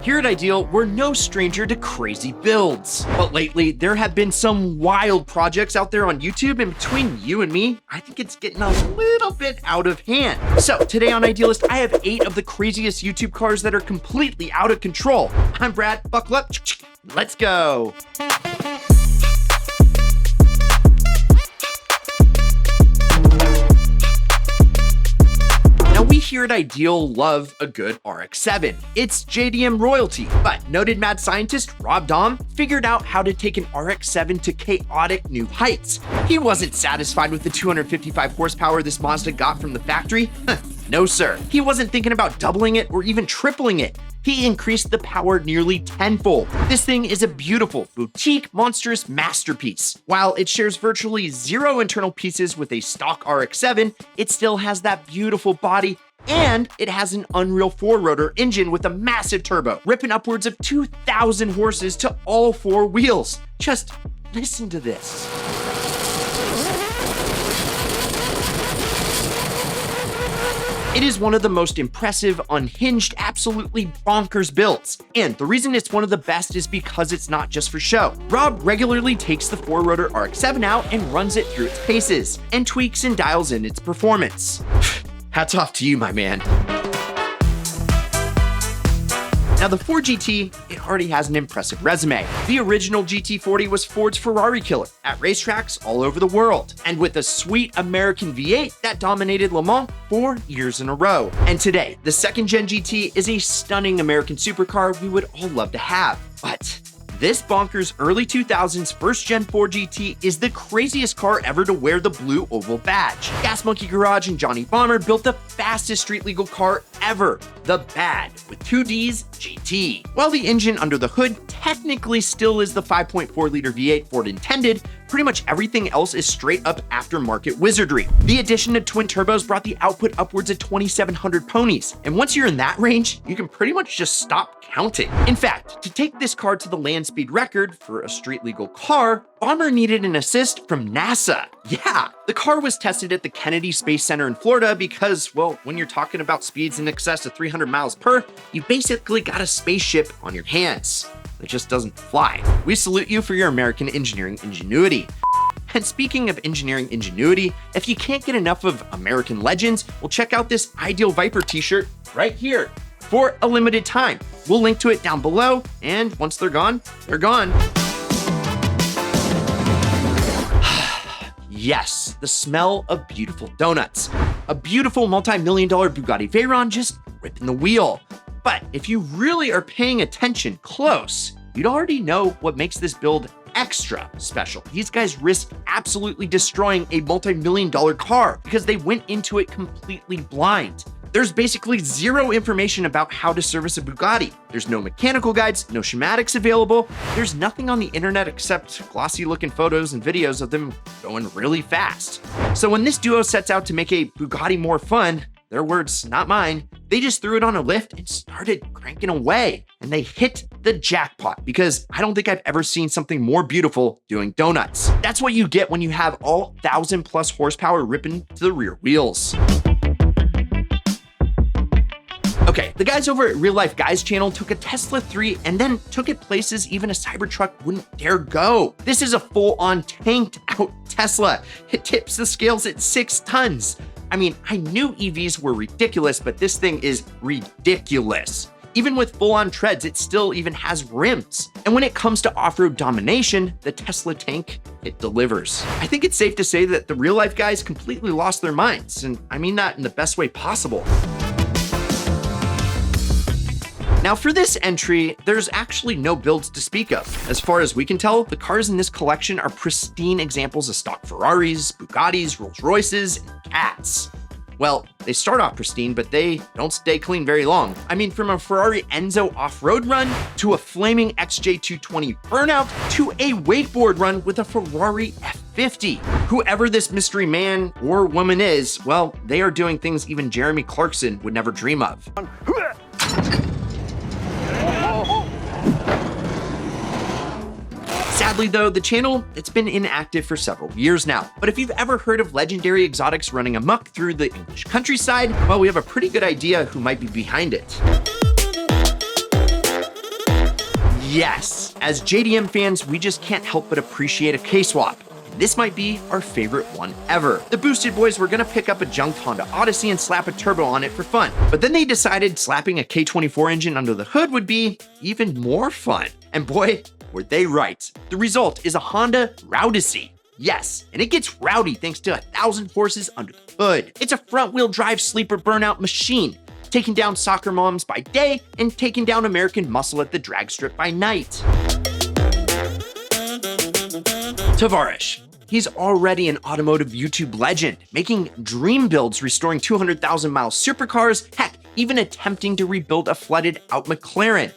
Here at Ideal, we're no stranger to crazy builds. But lately, there have been some wild projects out there on YouTube, and between you and me, I think it's getting a little bit out of hand. So today on Idealist, I have 8 of the craziest YouTube cars that are completely out of control. I'm Brad, buckle up, let's go. We here at Ideal love a good RX-7. It's JDM royalty, but noted mad scientist Dahm figured out how to take an RX-7 to chaotic new heights. He wasn't satisfied with the 255 horsepower this Mazda got from the factory. No sir, he wasn't thinking about doubling it or even tripling it. He increased the power nearly tenfold. This thing is a beautiful, boutique, monstrous masterpiece. While it shares virtually zero internal pieces with a stock RX-7, it still has that beautiful body, and it has an Unreal 4-rotor engine with a massive turbo, ripping upwards of 2,000 horses to all 4 wheels. Just listen to this. It is one of the most impressive, unhinged, absolutely bonkers builds. And the reason it's one of the best is because it's not just for show. Rob regularly takes the 4-rotor RX-7 out and runs it through its paces, and tweaks and dials in its performance. Hats off to you, my man. Now the 4GT, it already has an impressive resume. The original GT40 was Ford's Ferrari killer at racetracks all over the world, and with a sweet American V8 that dominated Le Mans 4 years in a row. And today, the 2nd Gen GT is a stunning American supercar we would all love to have. But this bonkers early 2000s 1st Gen 4 GT is the craziest car ever to wear the blue oval badge. Gas Monkey Garage and Johnny Bomber built the fastest street legal car ever, the Bad, with 2 Ds GT. While the engine under the hood technically still is the 5.4 liter V8 Ford intended, pretty much everything else is straight up aftermarket wizardry. The addition of twin turbos brought the output upwards of 2,700 ponies, and once you're in that range, you can pretty much just stop counting. In fact, to take this car to the land speed record for a street legal car, Bomber needed an assist from NASA. Yeah, the car was tested at the Kennedy Space Center in Florida because, well, when you're talking about speeds in excess of 300 miles per, you basically got a spaceship on your hands. It just doesn't fly. We salute you for your American engineering ingenuity. And speaking of engineering ingenuity, if you can't get enough of American legends, well, check out this Ideal Viper t-shirt right here for a limited time. We'll link to it down below, and once they're gone, they're gone. Yes, the smell of beautiful donuts. A beautiful multi-million-dollar Bugatti Veyron just ripping the wheel. But if you really are paying attention close, you'd already know what makes this build extra special. These guys risked absolutely destroying a multi-million-dollar car because they went into it completely blind. There's basically zero information about how to service a Bugatti. There's no mechanical guides, no schematics available. There's nothing on the internet except glossy looking photos and videos of them going really fast. So when this duo sets out to make a Bugatti more fun, their words, not mine, they just threw it on a lift and started cranking away. And they hit the jackpot because I don't think I've ever seen something more beautiful doing donuts. That's what you get when you have all 1,000+ horsepower ripping to the rear wheels. Okay, the guys over at Real Life Guys channel took a Tesla 3 and then took it places even a Cybertruck wouldn't dare go. This is a full-on tanked out Tesla. It tips the scales at 6 tons. I mean, I knew EVs were ridiculous, but this thing is ridiculous. Even with full-on treads, it still even has rims. And when it comes to off-road domination, the Tesla tank, it delivers. I think it's safe to say that the Real Life Guys completely lost their minds, and I mean that in the best way possible. Now for this entry, there's actually no builds to speak of. As far as we can tell, the cars in this collection are pristine examples of stock Ferraris, Bugattis, Rolls Royces, and Cats. Well, they start off pristine, but they don't stay clean very long. I mean, from a Ferrari Enzo off-road run, to a flaming XJ220 burnout, to a wakeboard run with a Ferrari F50. Whoever this mystery man or woman is, well, they are doing things even Jeremy Clarkson would never dream of. Sadly though, the channel, it's been inactive for several years now. But if you've ever heard of legendary exotics running amok through the English countryside, well, we have a pretty good idea who might be behind it. Yes, as JDM fans, we just can't help but appreciate a K-swap. This might be our favorite one ever. The BoostedBoiz were gonna pick up a junked Honda Odyssey and slap a turbo on it for fun, but then they decided slapping a K24 engine under the hood would be even more fun. And boy, were they right. The result is a Honda Rowdyssey. Yes, and it gets rowdy thanks to 1,000 horses under the hood. It's a front-wheel drive sleeper burnout machine, taking down soccer moms by day and taking down American muscle at the drag strip by night. Tavarish. He's already an automotive YouTube legend, making dream builds restoring 200,000-mile supercars, heck, even attempting to rebuild a flooded out McLaren,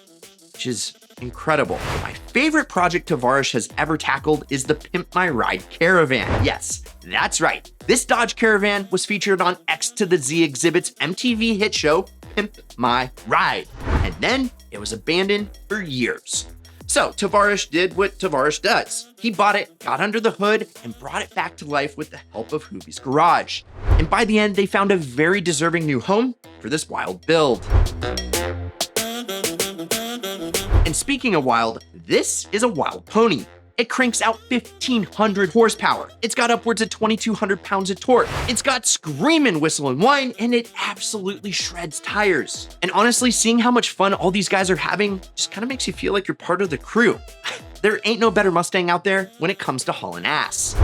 which is incredible. My favorite project Tavarish has ever tackled is the Pimp My Ride Caravan. Yes, that's right. This Dodge Caravan was featured on X to the Z Exhibit's MTV hit show, Pimp My Ride, and then it was abandoned for years. So Tavarish did what Tavarish does. He bought it, got under the hood, and brought it back to life with the help of Hoobie's Garage. And by the end, they found a very deserving new home for this wild build. And speaking of wild, this is a wild pony. It cranks out 1,500 horsepower. It's got upwards of 2,200 pounds of torque. It's got screaming whistle and whine, and it absolutely shreds tires. And honestly, seeing how much fun all these guys are having just kind of makes you feel like you're part of the crew. There ain't no better Mustang out there when it comes to hauling ass.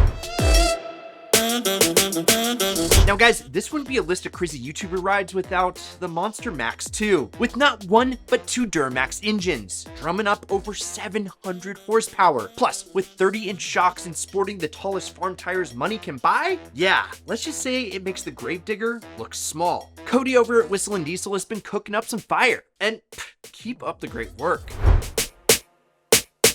Now guys, this wouldn't be a list of crazy YouTuber rides without the MonsterMax 2, with not one but two Duramax engines, drumming up over 700 horsepower. Plus, with 30-inch shocks and sporting the tallest farm tires money can buy, yeah, let's just say it makes the Gravedigger look small. Cody over at Whistlin Diesel has been cooking up some fire, and keep up the great work.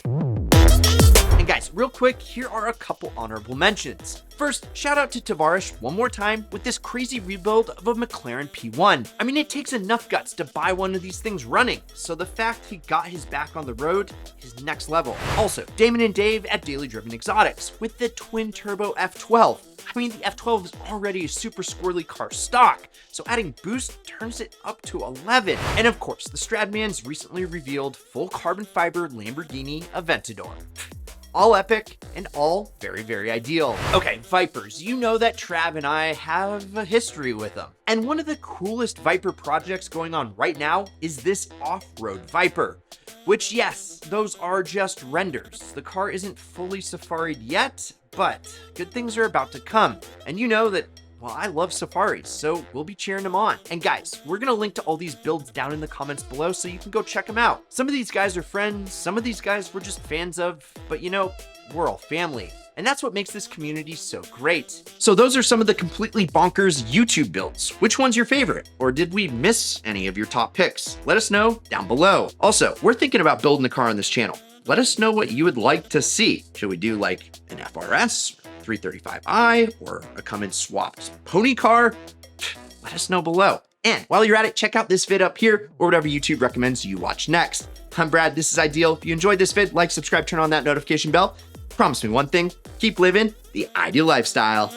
And guys, real quick, here are a couple honorable mentions. First, shout out to Tavarish one more time with this crazy rebuild of a McLaren P1. I mean, it takes enough guts to buy one of these things running, so the fact he got his back on the road is next level. Also, Damon and Dave at Daily Driven Exotics with the twin turbo F12. I mean, the F12 is already a super squirrely car stock, so adding boost turns it up to 11. And of course, the Stradman's recently revealed full carbon fiber Lamborghini Aventador. All epic and all very, very ideal. Okay, Vipers, you know that Trav and I have a history with them. And one of the coolest Viper projects going on right now is this off-road Viper, which yes, those are just renders. The car isn't fully safaried yet, but good things are about to come. And you know that, well, I love safaris, so we'll be cheering them on. And guys, we're gonna link to all these builds down in the comments below so you can go check them out. Some of these guys are friends, some of these guys we're just fans of, but you know, we're all family. And that's what makes this community so great. So those are some of the completely bonkers YouTube builds. Which one's your favorite? Or did we miss any of your top picks? Let us know down below. Also, we're thinking about building a car on this channel. Let us know what you would like to see. Should we do like an FRS, 335i, or a Cummins swapped pony car? Let us know below. And while you're at it, check out this vid up here or whatever YouTube recommends you watch next. I'm Brad, this is Ideal. If you enjoyed this vid, like, subscribe, turn on that notification bell. Promise me one thing, keep living the ideal lifestyle.